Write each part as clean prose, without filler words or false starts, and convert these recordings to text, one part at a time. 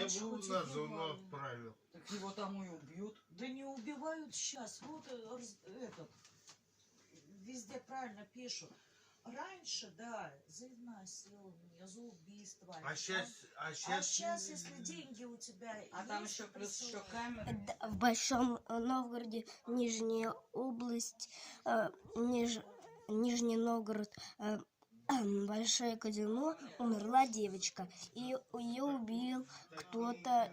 жену на зону отправил. Так его там и убьют. Да не убивают сейчас. Вот этот, везде правильно пишут. Раньше, да, за изнасилование, за убийство. А сейчас, если деньги у тебя А есть, там еще плюс еще камеры. В Большом Новгороде, Нижняя область, Нижний Новгород, Большое Казино, умерла девочка. И ее убил кто-то.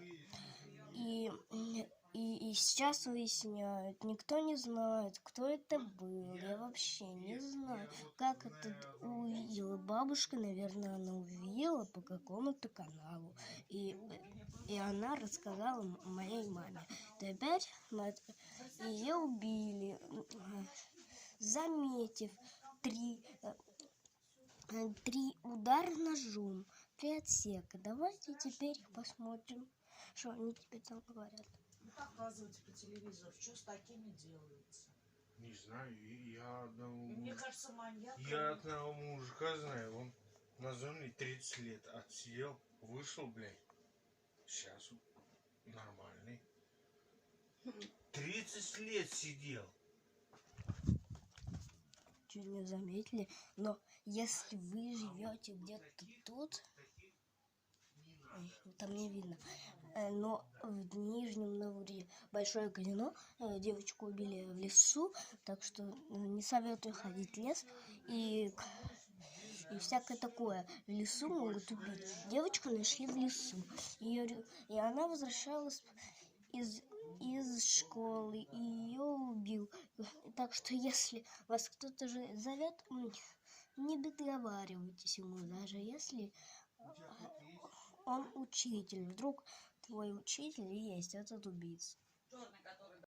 И сейчас выясняют, никто не знает, кто это был. Я вообще не знаю, как это увидела. Бабушка, наверное, она увидела по какому-то каналу. И она рассказала моей маме. Теперь ее убили, заметив 3 удара ножом, 3 отсека. Давайте теперь посмотрим, что они теперь там говорят. Показывать по телевизору, что с такими делается. не знаю, я одного, И мне кажется, маньяк. я одного мужика знаю, он на зоне 30 лет отсидел, вышел, блядь, сейчас нормальный. 30 лет сидел. Чуть не заметили, но если вы живете где-то тут, там не видно, но в Нижнем Новгороде Большое Казино, девочку убили в лесу, так что не советую ходить в лес и всякое такое. В лесу могут убить. Девочку нашли в лесу, и она возвращалась из школы, и ее убил. Так что если вас кто-то же зовет, не договаривайтесь ему, даже если он учитель. Вдруг твой учитель и есть этот убийца.